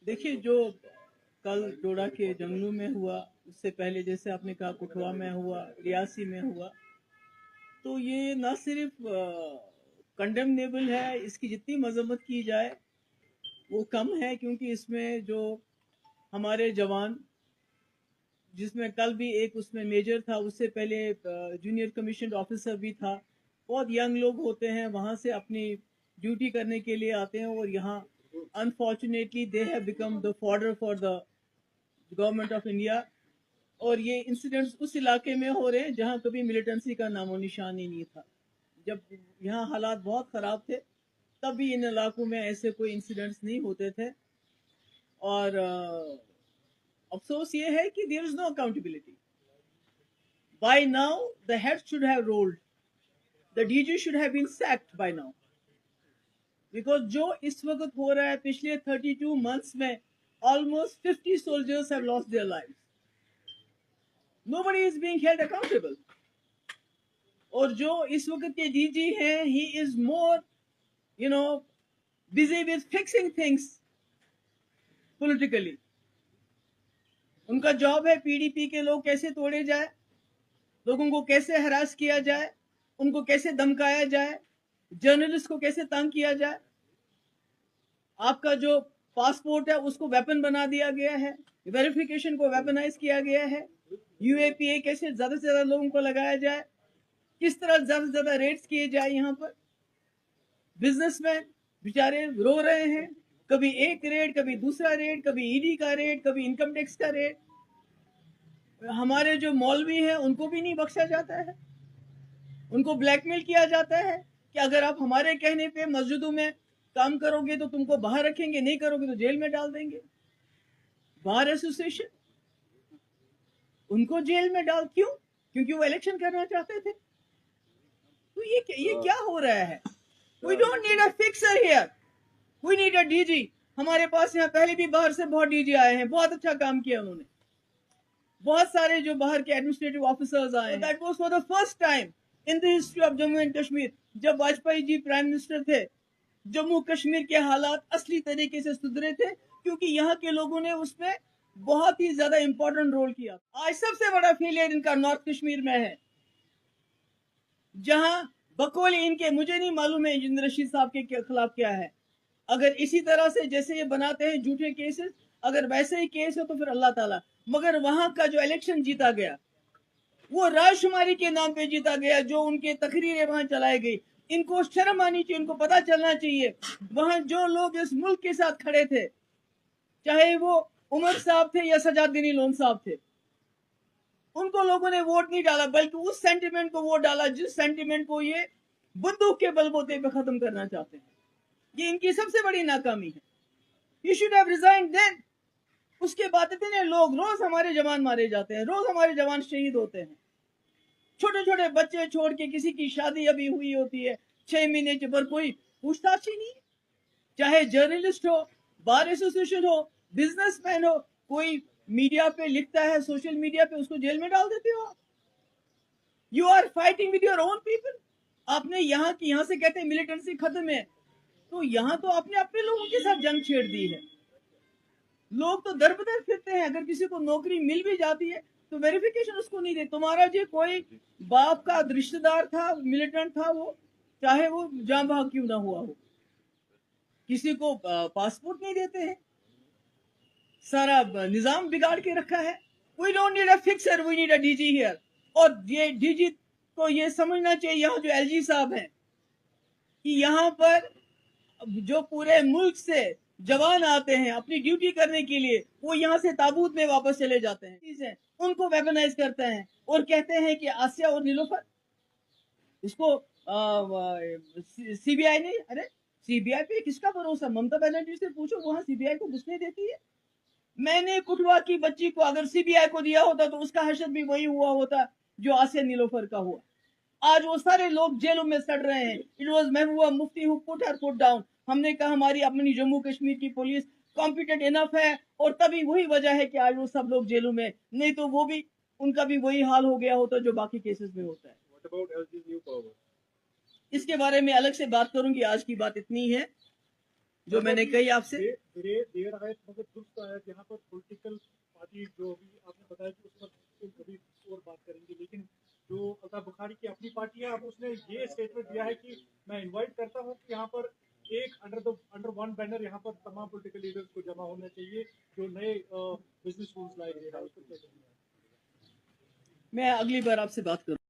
देखिए, जो कल डोडा के जंगलों में हुआ, उससे पहले जैसे आपने कहा कुठवा में हुआ, रियासी में हुआ, तो ये न सिर्फ कंडेमनेबल है, इसकी जितनी मजम्मत की जाए वो कम है, क्योंकि इसमें जो हमारे जवान, जिसमें कल भी एक उसमें मेजर था, उससे पहले जूनियर कमीशन ऑफिसर भी था, बहुत यंग लोग होते हैं, वहां से अपनी ड्यूटी करने के लिए आते हैं, और यहाँ unfortunately they have become the fodder for the government of India. और ये इंसिडेंट्स उस इलाके में हो रहे हैं जहाँ कभी मिलिटेंसी का नामो निशान ही नहीं था। जब यहाँ हालात बहुत ख़राब थे तब भी इन इलाकों में ऐसे कोई इंसिडेंट्स नहीं होते थे। और अफसोस ये है कि there is no accountability. By now the head should have rolled, the DG should have been sacked by now, because जो इस वक्त हो रहा है, पिछले 32 मंथ्स में almost 50 soldiers have lost their lives. Nobody is being held accountable. और जो इस वक्त के डीजी हैं, he is more, busy with fixing things politically. उनका जॉब है पीडीपी के लोग कैसे तोड़े जाए, लोगों को कैसे हरास किया जाए, उनको कैसे धमकाया जाए, जर्नलिस्ट को कैसे तंग किया जाए। आपका जो पासपोर्ट है उसको वेपन बना दिया गया है, वेरिफिकेशन को वेपनाइज किया गया है, यूएपीए कैसे ज्यादा से ज्यादा लोगों को लगाया जाए, किस तरह ज्यादा से ज्यादा रेट्स किए जाए। यहाँ पर बिजनेसमैन बेचारे रो रहे हैं, कभी एक रेट, कभी दूसरा रेट, कभी ईडी का रेट, कभी इनकम टैक्स का रेट। हमारे जो मौलवी हैं उनको भी नहीं बख्शा जाता है, उनको ब्लैकमेल किया जाता है कि अगर आप हमारे कहने पे मस्जिदों में काम करोगे तो तुमको बाहर रखेंगे, नहीं करोगे तो जेल में डाल देंगे। बार एसोसिएशन उनको जेल में डाल, क्यों? क्योंकि वो इलेक्शन करना चाहते थे। तो ये क्या हो रहा है? We don't need a fixer here, we need a DG. हमारे पास यहाँ पहले भी बाहर से बहुत डीजी आए हैं, बहुत अच्छा काम किया उन्होंने। बहुत सारे जो बाहर के एडमिनिस्ट्रेटिव ऑफिसर्स आए हैं। That was for the first time in the history of Jammu and Kashmir. जब वाजपेयी जी प्राइम मिनिस्टर थे, जम्मू कश्मीर के हालात असली तरीके से सुधरे थे, क्योंकि यहाँ के लोगों ने उसमें बहुत ही ज्यादा इंपॉर्टेंट रोल किया। आज सबसे बड़ा फेलियर इनका नॉर्थ कश्मीर में है, जहां बकौल इनके, मुझे नहीं मालूम है इंजीनियर रशीद साहब के खिलाफ क्या है। अगर इसी तरह से जैसे ये बनाते हैं झूठे केसेस, अगर वैसे ही केस हो तो फिर अल्लाह ताला। मगर वहां का जो इलेक्शन जीता गया वो राजशुमारी के नाम पे जीता गया, जो उनके तकरीरें वहां चलाई गई। इनको शर्म आनी चाहिए, इनको पता चलना चाहिए वहां जो लोग इस मुल्क के साथ खड़े थे, चाहे वो उमर साहब थे या सजादुद्दीन लोन साहब थे, उनको लोगों ने वोट नहीं डाला, बल्कि उस सेंटिमेंट को वोट डाला जिस सेंटिमेंट को ये बंदूक के बलबूते पे खत्म करना चाहते हैं। ये इनकी सबसे बड़ी नाकामी है। You should have resigned then. उसके बाद इतने लोग, रोज हमारे जवान मारे जाते हैं, रोज हमारे जवान शहीद होते हैं। छोटे छोटे बच्चे छोड़ के, किसी की शादी अभी हुई होती है 6 महीने के, पर कोई पूछताछ ही नहीं। चाहे जर्नलिस्ट हो, बार एसोसिएशन हो, बिजनेसमैन हो, कोई मीडिया पे लिखता है, सोशल मीडिया पे, उसको जेल में डाल देते हो। You are fighting with your own people. आपने यहाँ से कहते हैं मिलिटेंसी खत्म है, तो यहाँ तो आपने अपने लोगों के साथ जंग छेड़ दी है। लोग तो दर बदर फिरते हैं, अगर किसी को नौकरी मिल भी जाती है तो वेरिफिकेशन उसको नहीं दे। तुम्हारा जो कोई बाप का रिश्तेदार था, मिलिटेंट था, वो चाहे वो जान भाग क्यों ना हुआ हो, किसी को पासपोर्ट नहीं देते हैं। सारा निजाम बिगाड़ के रखा है। We don't need a fixer, we need a DG here. और ये डीजी को ये समझना चाहिए, यहाँ जो एलजी साहब हैं, कि यहाँ पर जो पूरे मुल्क से जवान आते हैं अपनी ड्यूटी करने के लिए, वो यहाँ से ताबूत में वापस चले जाते हैं, उनको वेपनाइज करते हैं और कहते हैं कि आसिया और नीलोफर, इसको सीबीआई ने, अरे सीबीआई पे किसका भरोसा? ममता बनर्जी से पूछो, वहां सीबीआई को घुसने देती है। मैंने कुटवा की बच्ची को अगर सीबीआई को दिया होता तो उसका हशर भी वही हुआ होता जो आसिया नीलोफर का हुआ। आज वो सारे लोग जेलों में सड़ रहे हैं। It was Mehbooba Mufti who put her foot down. हमने कहा हमारी अपनी जम्मू कश्मीर की पुलिस कॉम्पिटेंट इनफ है, और तभी वही वजह है कि आज वो सब लोग जेलों में, नहीं तो वो भी, उनका भी वही हाल हो गया होता जो बाकी केसेस में होता है। What about LG's new power? इसके बारे में अलग से बात करूंगी, आज की बात इतनी है। جو میں نے کہی آپ سے. دیر آئے مگر درست آیا یہاں پر پولیٹیکل پارٹی جو ابھی آپ نے بتایا کہ اس پر کبھی اور بات کریں گے، لیکن جو الطاف بخاری کی اپنی پارٹی ہے اب اس نے یہ اسٹیٹمنٹ دیا ہے کہ میں انوائٹ کرتا ہوں کہ یہاں پر ایک انڈر ون بینر یہاں پر تمام پولیٹیکل لیڈرز کو جمع ہونا چاہیے جو نئے بزنس رولز لائے گئے ہیں. میں اگلی بار آپ سے بات کروں.